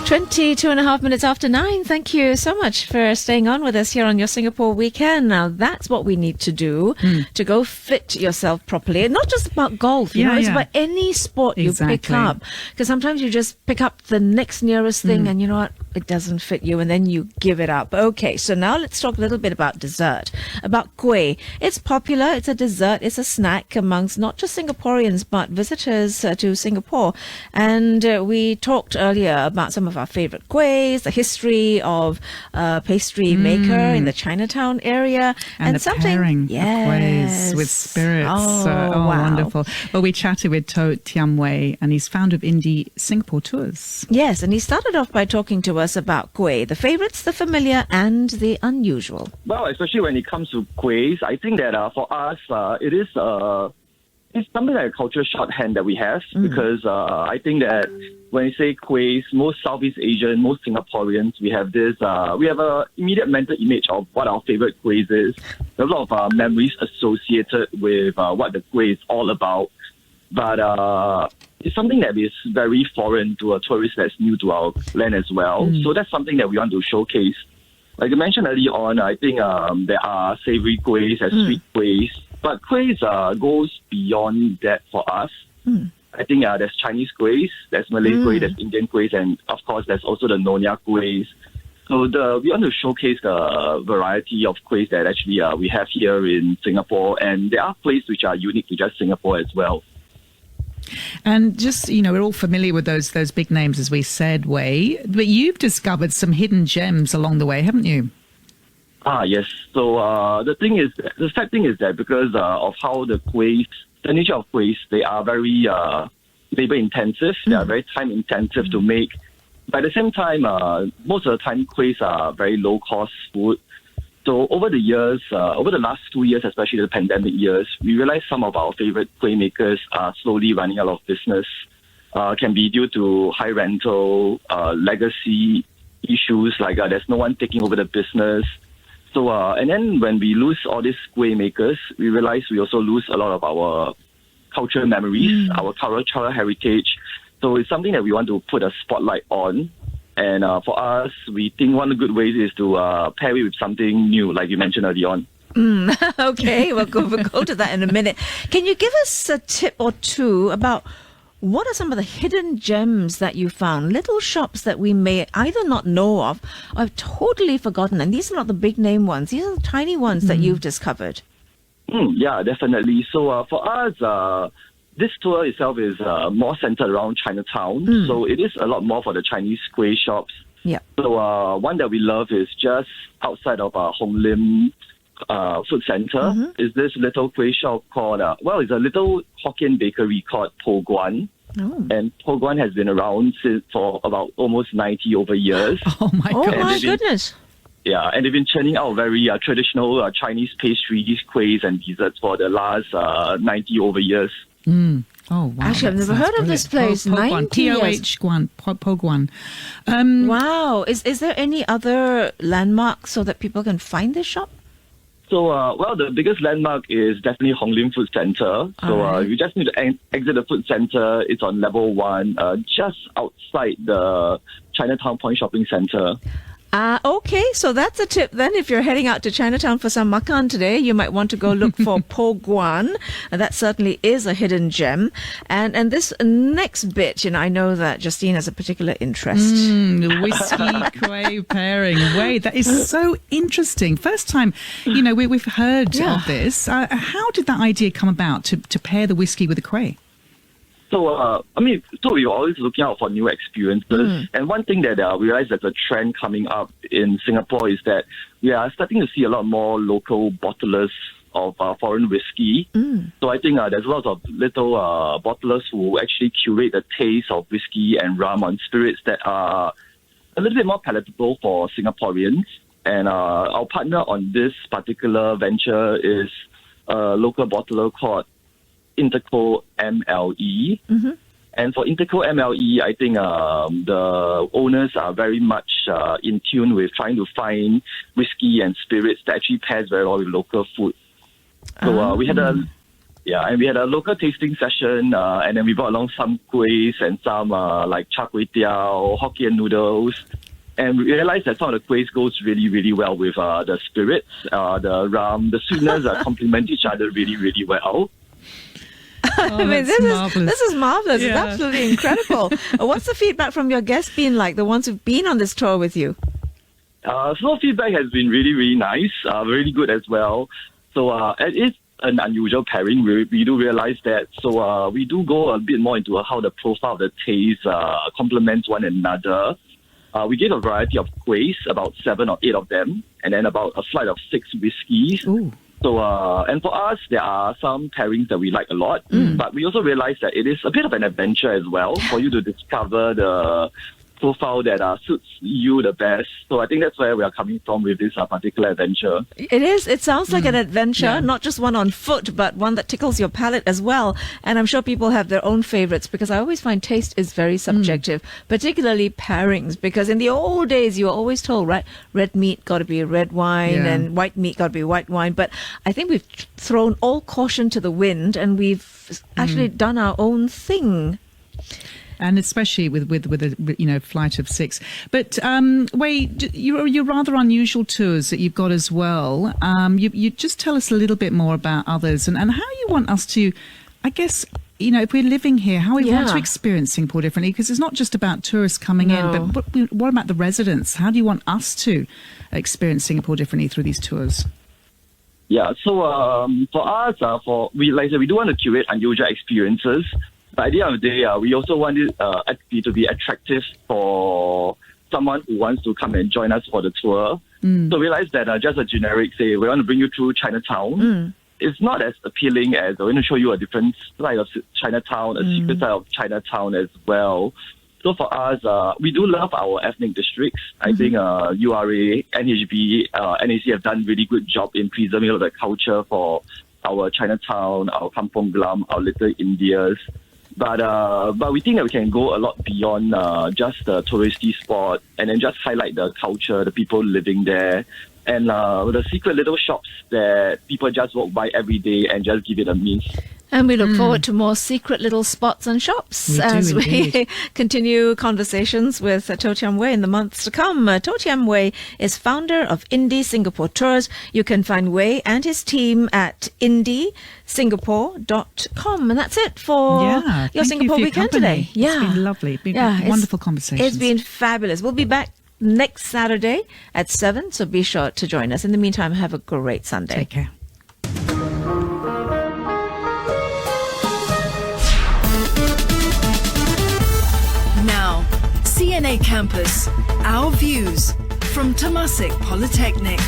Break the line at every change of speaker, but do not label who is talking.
22 and a half minutes after 9. Thank you so much for staying on with us here on your Singapore weekend. Now, that's what we need to do to go fit yourself properly. Not just about golf, you know, it's about any sport you pick up. Because sometimes you just pick up the next nearest thing and you know what? It doesn't fit you and then you give it up. Okay, so now let's talk a little bit about dessert, about kueh. It's popular, it's a dessert, it's a snack amongst not just Singaporeans but visitors to Singapore. And we talked earlier about some of our favorite kuehs, the history of pastry maker in the Chinatown area.
And the something, pairing of kuehs with spirits. Wow. Wonderful. Well, we chatted with To Tiam Wei, and he's founder of Indie Singapore Tours.
Yes, and he started off by talking to us about kueh, the favorites, the familiar, and the unusual.
Well, especially when it comes to kuehs, I think that for us, it is it's something like a cultural shorthand that we have because I think that when you say kuehs, most Southeast Asian, most Singaporeans, we have this, we have an immediate mental image of what our favorite kuehs is. There's a lot of memories associated with what the kueh is all about. But it's something that is very foreign to a tourist that's new to our land as well. So that's something that we want to showcase. Like I mentioned earlier on, I think there are savory kuehs and sweet kuehs. But kuehs goes beyond that for us. I think there's Chinese kuehs, there's Malay kueh, there's Indian kuehs, and of course there's also the Nyonya kuehs. So we want to showcase the variety of kuehs that actually we have here in Singapore, and there are kuehs which are unique to just Singapore as well.
And just, you know, we're all familiar with those big names, as we said, Wei, but you've discovered some hidden gems along the way, haven't you?
Yes. So the sad thing is that because of how the kuehs, the nature of kuehs, they are very labor intensive. They are very time intensive to make. But at the same time, most of the time kuehs are very low cost food. So over the years, over the last 2 years, especially the pandemic years, we realized some of our favorite kueh makers are slowly running out of business. Can be due to high rental, legacy issues, like there's no one taking over the business. So, and then when we lose all these kueh makers, we realize we also lose a lot of our cultural memories, our cultural heritage. So it's something that we want to put a spotlight on. And for us, we think one of the good ways is to pair it with something new, like you mentioned earlier on.
Okay, we'll go to that in a minute. Can you give us a tip or two about what are some of the hidden gems that you found? Little shops that we may either not know of or have totally forgotten. And these are not the big name ones. These are the tiny ones that you've discovered.
Yeah, definitely. So for us, this tour itself is more centered around Chinatown. So it is a lot more for the Chinese kueh shops.
Yeah.
So one that we love is just outside of Hong Lim Food Center. Is this little kueh shop called, it's a little Hokkien bakery called Po Guan. And Po Guan has been around for about almost 90 over years.
Oh my gosh.
Oh my goodness.
Yeah, and they've been churning out very traditional Chinese pastries, kuehs, and desserts for the last 90 over years.
Oh, wow.
Actually, I've never heard of this place.
Po Guan.
90 years.
Po Guan.
Wow. Is there any other landmark so that people can find this shop?
So, the biggest landmark is definitely Hong Lim Food Center. So, you just need to exit the food center. It's on level 1, just outside the Chinatown Point Shopping Center.
Okay, so that's a tip then. If you're heading out to Chinatown for some makan today, you might want to go look for Po Guan. That certainly is a hidden gem. And this next bit, you know, I know that Justine has a particular interest.
The WhisKueh pairing. Wait, that is so interesting. First time, you know, we've heard of this. How did that idea come about to pair the whiskey with the kueh?
So, we're always looking out for new experiences. And one thing that we realize there's a trend coming up in Singapore is that we are starting to see a lot more local bottlers of foreign whiskey. So I think there's a lot of little bottlers who actually curate the taste of whiskey and rum on spirits that are a little bit more palatable for Singaporeans. And our partner on this particular venture is a local bottler called Interco MLE. And for Interco MLE, I think the owners are very much in tune with trying to find whiskey and spirits that actually pairs very well with local food. So we had a Yeah, and we had a local tasting session, and then we brought along some kuehs and some like char kway teow, Hokkien noodles. And we realized that some of the kuehs goes really, really well with the spirits, the rum, the sweetness complement each other really, really well.
I mean, this is marvelous.
Yeah.
It's absolutely incredible. What's the feedback from your guests been like, the ones who've been on this tour with you?
So feedback has been really, really nice, really good as well. So it is an unusual pairing. We do realize that. So we do go a bit more into how the profile of the taste complements one another. We gave a variety of kuehs, about 7 or 8 of them, and then about a flight of 6 whiskeys.
Ooh.
So, and for us, there are some pairings that we like a lot, but we also realize that it is a bit of an adventure as well for you to discover the profile that suits you the best. So I think that's where we are coming from with this particular adventure.
It is. It sounds like an adventure, not just one on foot, but one that tickles your palate as well. And I'm sure people have their own favorites, because I always find taste is very subjective, particularly pairings, because in the old days you were always told, right, red meat got to be red wine and white meat got to be white wine. But I think we've thrown all caution to the wind and we've actually done our own thing.
And especially with a flight of 6. But Wei, you're rather unusual tours that you've got as well. You just tell us a little bit more about others and how you want us to, I guess, if we're living here, how we want to experience Singapore differently, because it's not just about tourists coming in, but what about the residents? How do you want us to experience Singapore differently through these tours?
Yeah, so for us, we do want to curate unusual experiences. But at the end of the day, we also want it to be attractive for someone who wants to come and join us for the tour. So realize that just a generic, say, we want to bring you through Chinatown. It's not as appealing as we're going to show you a different side of Chinatown, a secret side of Chinatown as well. So for us, we do love our ethnic districts. I think URA, NHB, NAC have done really good job in preserving all the culture for our Chinatown, our Kampong Glam, our Little Indias. But we think that we can go a lot beyond just the touristy spot, and then just highlight the culture, the people living there, and the secret little shops that people just walk by every day and just give it a miss.
And we look forward to more secret little spots and shops as we continue conversations with To Tiam Wei in the months to come. To Tiam Wei is founder of Indie Singapore Tours. You can find Wei and his team at indiesingapore.com. And that's it for your Singapore weekend today.
It's been lovely. It's been wonderful conversations.
It's been fabulous. We'll be back next Saturday at 7, so be sure to join us. In the meantime, have a great Sunday.
Take care.
Now, CNA Campus, our views from Temasek Polytechnic.